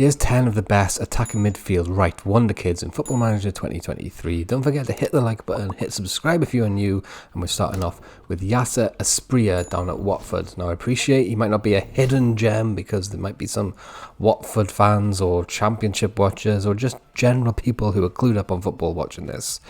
Here's 10 of the best attacking midfield right Wonderkids in Football Manager 2023. Don't forget to hit the like button, hit subscribe if you're new, and we're starting off with Rhys I down at Watford. Now I appreciate he might not be a hidden gem because there might be some Watford fans or Championship watchers or just general people who are clued up on football watching this.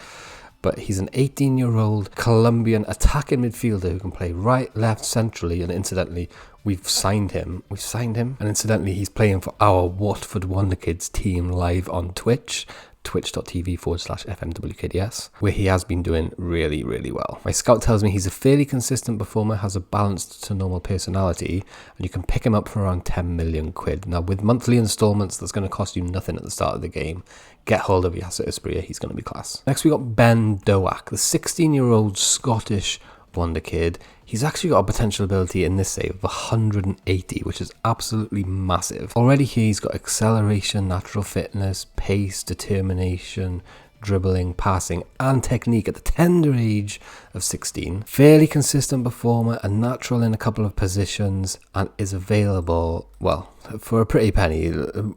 But he's an 18-year-old Colombian attacking midfielder who can play right, left, centrally, and incidentally, we've signed him. And incidentally, he's playing for our Watford Wonderkids team live on Twitch, twitch.tv/FMWONDERKIDS, where he has been doing really, really well. My scout tells me he's a fairly consistent performer, has a balanced to normal personality, and you can pick him up for around 10 million quid. Now, with monthly installments, that's going to cost you nothing at the start of the game. Get hold of Rhys I, he's going to be class. Next, we got Ben Doak, the 16-year-old Scottish Wonderkid. He's actually got a potential ability in this save of 180, which is absolutely massive. Already here he's got acceleration, natural fitness, pace, determination, dribbling, passing, and technique at the tender age of 16. Fairly consistent performer, a natural in a couple of positions, and is available, well, for a pretty penny,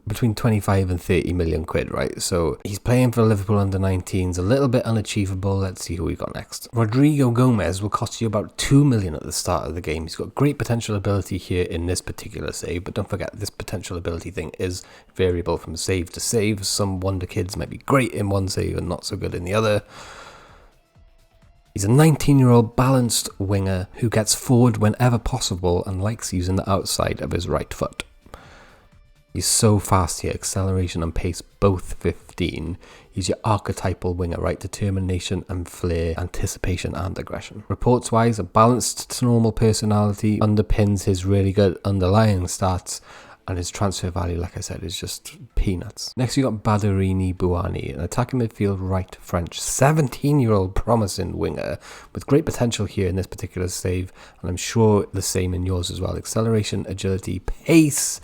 between 25 and 30 million quid, right? So he's playing for Liverpool under-19s, a little bit unachievable. Let's see who we got next. Rodrigo Gomez will cost you about 2 million at the start of the game. He's got great potential ability here in this particular save, but don't forget this potential ability thing is variable from save to save. Some Wonderkids might be great in one save and not so good in the other. He's a 19-year-old balanced winger who gets forward whenever possible and likes using the outside of his right foot. He's so fast here, acceleration and pace both 15. He's your archetypal winger, right? Determination and flair, anticipation and aggression. Reports wise, a balanced to normal personality underpins his really good underlying stats, and his transfer value, like I said, is just peanuts. Next, you got Badarini Bouani, an attacking midfield right French 17-year-old promising winger with great potential here in this particular save, and I'm sure the same in yours as well. Acceleration, agility, pace,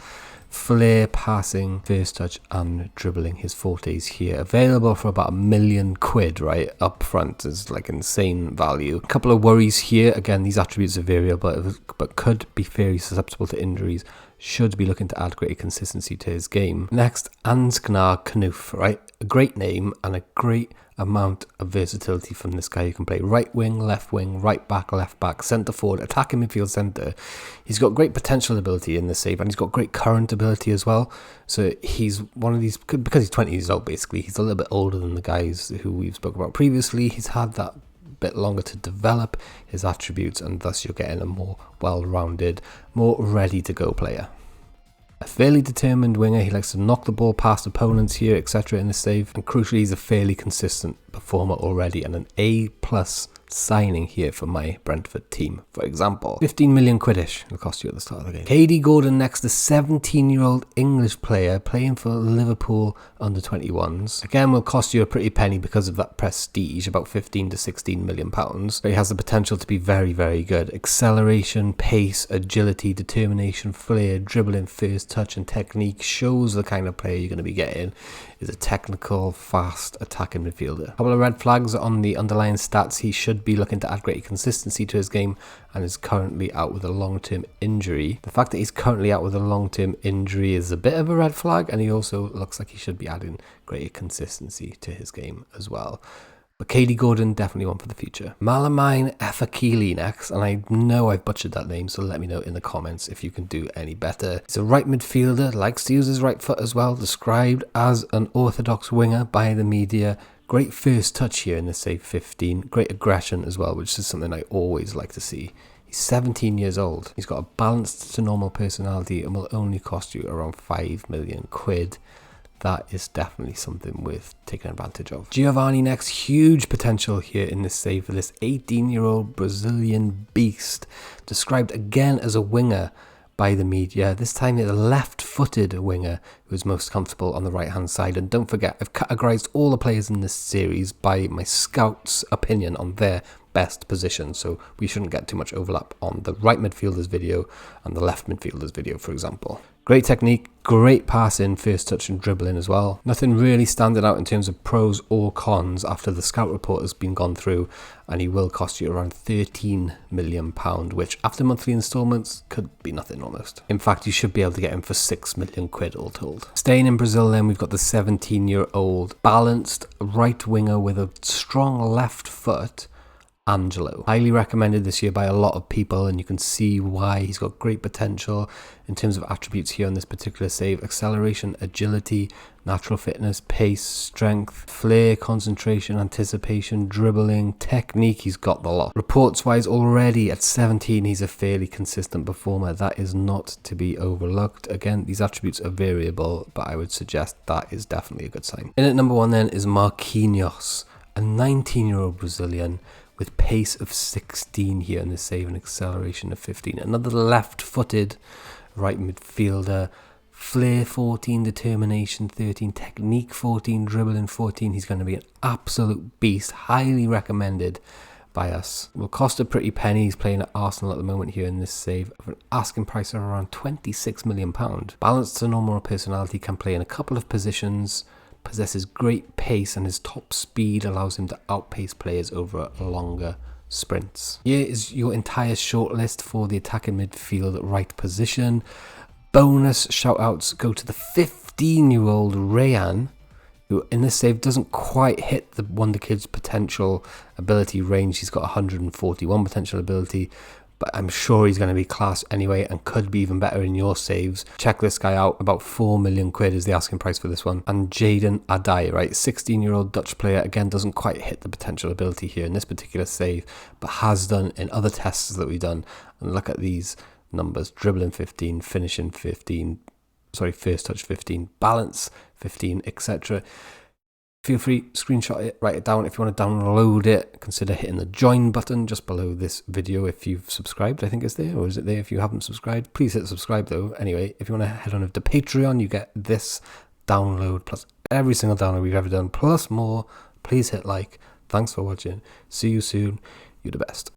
flair, passing, first touch, and dribbling. His fortes here. Available for about 1 million quid, right? Up front is like insane value. A couple of worries here. Again, these attributes are variable, but could be fairly susceptible to injuries. Should be looking to add greater consistency to his game. Next, Ansgnar Knuf, right? A great name and a great amount of versatility from this guy. You can play right wing, right back, centre forward, attacking midfield centre. He's got great potential ability in this save, and he's got great current ability as well. So he's one of these, because he's 20 years old basically, he's a little bit older than the guys who we've spoken about previously. He's had that bit longer to develop his attributes, and thus you're getting a more well-rounded, more ready-to-go player. A fairly determined winger, he likes to knock the ball past opponents here, etc. in the save, and crucially he's a fairly consistent performer already, and an A+ signing here for my Brentford team, for example. 15 million quidish will cost you at the start of the game. KD Gordon next, the 17-year-old English player playing for Liverpool under-21s. Again, will cost you a pretty penny because of that prestige, about 15 to 16 million pounds. But he has the potential to be very, very good. Acceleration, pace, agility, determination, flair, dribbling, first touch, and technique shows the kind of player you're going to be getting. Is a technical, fast attacking midfielder. A couple of red flags on the underlying stats. He should be looking to add greater consistency to his game and is currently out with a long-term injury. The fact that he's currently out with a long-term injury is a bit of a red flag, and he also looks like he should be adding greater consistency to his game as well. But KD Gordon, definitely one for the future. Malamine Efakili next, and I know I've butchered that name, so let me know in the comments if you can do any better. He's a right midfielder, likes to use his right foot as well, described as an orthodox winger by the media. Great first touch here in the save 15, great aggression as well, which is something I always like to see. He's 17 years old. He's got a balanced to normal personality and will only cost you around 5 million quid. That is definitely something worth taking advantage of. Giovanni next, huge potential here in this save for this 18-year-old Brazilian beast, described again as a winger by the media. This time he's a left-footed winger who is most comfortable on the right-hand side. And don't forget, I've categorized all the players in this series by my scouts' opinion on their best position, so we shouldn't get too much overlap on the right midfielders video and the left midfielders video, for example. Great technique, great passing, first touch and dribbling as well. Nothing really standing out in terms of pros or cons after the scout report has been gone through, and he will cost you around £13 million, which after monthly instalments could be nothing almost. In fact, you should be able to get him for £6 million all told. Staying in Brazil then, we've got the 17-year-old balanced right winger with a strong left foot, Angelo. Highly recommended this year by a lot of people, and you can see why. He's got great potential in terms of attributes here on this particular save: acceleration, agility, natural fitness, pace, strength, flair, concentration, anticipation, dribbling, technique. He's got the lot. Reports wise, already at 17 he's a fairly consistent performer. That is not to be overlooked. Again, these attributes are variable, but I would suggest that is definitely a good sign. In at number 1 then is Marquinhos, a 19-year-old Brazilian with pace of 16 here in the save and acceleration of 15. Another left-footed right midfielder. Flair 14, determination 13, technique 14, dribbling 14. He's going to be an absolute beast. Highly recommended by us. Will cost a pretty penny. He's playing at Arsenal at the moment here in this save, of an asking price of around £26 million. Balanced to normal personality, can play in a couple of positions, possesses great pace, and his top speed allows him to outpace players over longer sprints. Here is your entire shortlist for the attacking midfield right position. Bonus shout outs go to the 15-year-old Ryan, who in this save doesn't quite hit the Wonderkid's potential ability range. He's got 141 potential ability, but I'm sure he's going to be class anyway and could be even better in your saves. Check this guy out. About £4 million is the asking price for this one. And Jaden Adai, right, 16-year-old Dutch player, again doesn't quite hit the potential ability here in this particular save, but has done in other tests that we've done. And look at these numbers: dribbling 15, finishing 15, first touch 15, balance 15, etc. Feel free, screenshot it, write it down. If you want to download it, consider hitting the join button just below this video if you've subscribed. I think it's there, or is it there if you haven't subscribed? Please hit subscribe though. Anyway, if you want to head on over to Patreon, you get this download plus every single download we've ever done, plus more. Please hit like. Thanks for watching. See you soon. You're the best.